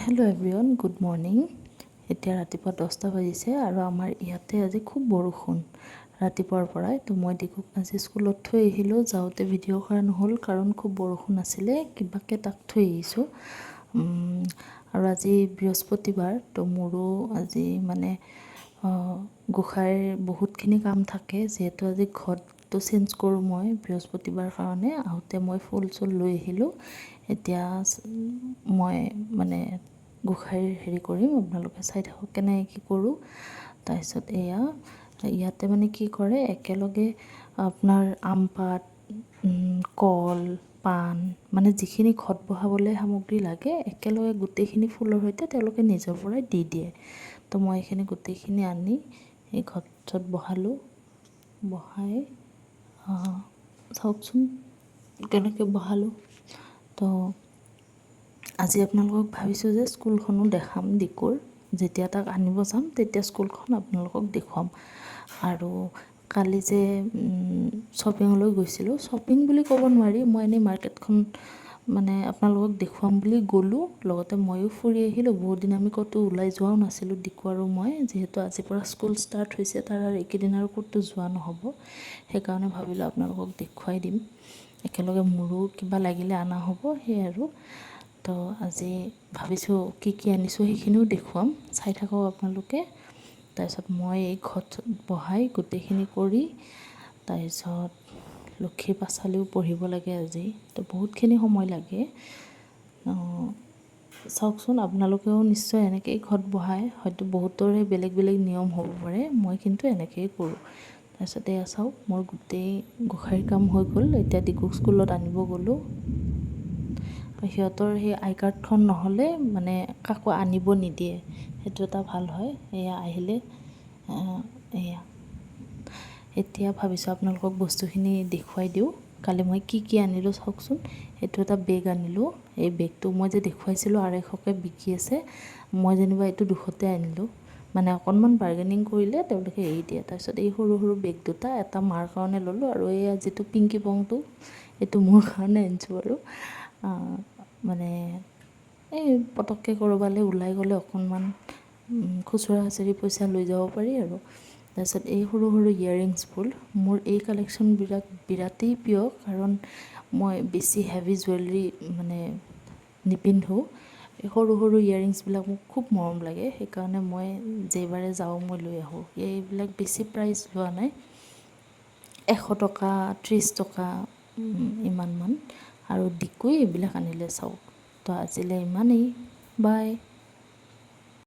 Hello' everyone, good morning. এতিয়া ৰাতিপুৱা 10টা বাজিছে আৰু আমাৰ ইয়াতে আজি খুব বৰষুণ ৰাতিপুৱাৰ পৰাই। তো মই দিকুক আজি স্কুলত থৈ আহিলোঁ। যাওঁতে ভিডিঅ' কৰা নহ'ল কাৰণ খুব বৰষুণ আছিলে, কিবাকৈ তাক থৈ আহিছোঁ। আৰু আজি বৃহস্পতিবাৰ, তো মোৰো আজি মানে গোঁসাইৰ বহুতখিনি কাম থাকে। যিহেতু আজি ঘৰটো চেঞ্জ কৰোঁ মই বৃহস্পতিবাৰ কাৰণে। আহোঁতে মই ফুল চুল লৈ আহিলোঁ। এতিয়া মই মানে গোঁসাইৰ হেৰি কৰিম, আপোনালোকে চাই থাকক কেনেকৈ কি কৰোঁ। তাৰপিছত ইয়াতে মানে কি কৰে, একেলগে আপোনাৰ আম পাত, কল, পাণ, মানে যিখিনি ঘট বহাবলৈ সামগ্ৰী লাগে একেলগে গোটেইখিনি ফুলৰ সৈতে তেওঁলোকে নিজৰ পৰাই দি দিয়ে। তো মই এইখিনি গোটেইখিনি আনি এই ঘটত বহালোঁ। বহাই চাওকচোন কেনেকৈ বহালোঁ। তো আজি আপোনালোকক ভাবিছোঁ যে স্কুলখনো দেখাম দিকুৰ। যেতিয়া তাক আনিব যাম তেতিয়া স্কুলখন আপোনালোকক দেখুৱাম। আৰু কালি যে শ্বপিঙলৈ গৈছিলোঁ, শ্বপিং বুলি ক'ব নোৱাৰি, মই এনেই মাৰ্কেটখন মানে আপোনালোকক দেখুৱাম বুলি গ'লোঁ। লগতে ময়ো ফুৰি আহিলোঁ। বহুত দিন আমি ক'তো ওলাই যোৱাও নাছিলোঁ দিকু আৰু মই, যিহেতু আজিৰ পৰা স্কুল ষ্টাৰ্ট হৈছে। তাৰ আৰু এইকেইদিন আৰু ক'তো যোৱা নহ'ব, সেইকাৰণে ভাবিলোঁ আপোনালোকক দেখুৱাই দিম। একেলগে মোৰো কিবা লাগিলে অনা হ'ব, সেই আৰু। তো আজি ভাবিছোঁ কি কি আনিছোঁ সেইখিনিও দেখুৱাম, চাই থাকক আপোনালোকে। তাৰপিছত মই এই ঘট বহাই গোটেইখিনি কৰি, তাৰপিছত লক্ষীৰ পাঁচালিও পঢ়িব লাগে আজি। তো বহুতখিনি সময় লাগে। চাওকচোন আপোনালোকেও নিশ্চয় এনেকৈয়ে ঘট বহায়। হয়তো বহুতৰে বেলেগ বেলেগ নিয়ম হ'ব পাৰে, মই কিন্তু এনেকৈয়ে কৰোঁ। তাৰপিছত চাওক মোৰ গোটেই গোঁসাইৰ কাম হৈ গ'ল। এতিয়া দিকুক স্কুলত আনিব গ'লোঁ। সিহঁতৰ সেই আই কাৰ্ডখন নহ'লে মানে কাকো আনিব নিদিয়ে, সেইটো এটা ভাল হয়। আহিলে এতিয়া ভাবিছোঁ আপোনালোকক বস্তুখিনি দেখুৱাই দিওঁ। কালি মই কি কি আনিলোঁ চাওকচোন। এইটো এটা বেগ আনিলোঁ। এই বেগটো মই যে দেখুৱাইছিলোঁ 250কৈ বিকি আছে, মই যেনিবা এইটো 200তে আনিলোঁ। মানে অকণমান বাৰ্গেনিং কৰিলে তেওঁলোকে এৰি দিয়ে। তাৰপিছত এই সৰু সৰু বেগ দুটা, এটা মাৰ কাৰণে ল'লোঁ আৰু এয়া যিটো পিংকি পংটো, এইটো মোৰ কাৰণে আনিছোঁ আৰু। মানে এই পটককৈ ক'ৰবালৈ ওলাই গ'লে অকণমান খুচুৰা হাচৰি পইচা লৈ যাব পাৰি আৰু। তাৰপিছত এই সৰু সৰু ইয়েৰিংছবোৰ, মোৰ এই কালেকশ্যনবিলাক বিৰাটেই প্ৰিয়, কাৰণ মই বেছি হেভি জুৱেলাৰী মানে নিপিন্ধোঁ। এই সৰু সৰু ইয়েৰিংছবিলাক মোক খুব মৰম লাগে, সেইকাৰণে মই যেইবাৰে যাওঁ মই লৈ আহোঁ। এইবিলাক বেছি প্ৰাইচ লোৱা নাই, 100 টকা 30 টকা ইমানমান। আৰু দিকুই এইবিলাক আনিলে চাওক। তো আজিলৈ ইমানেই, বাই।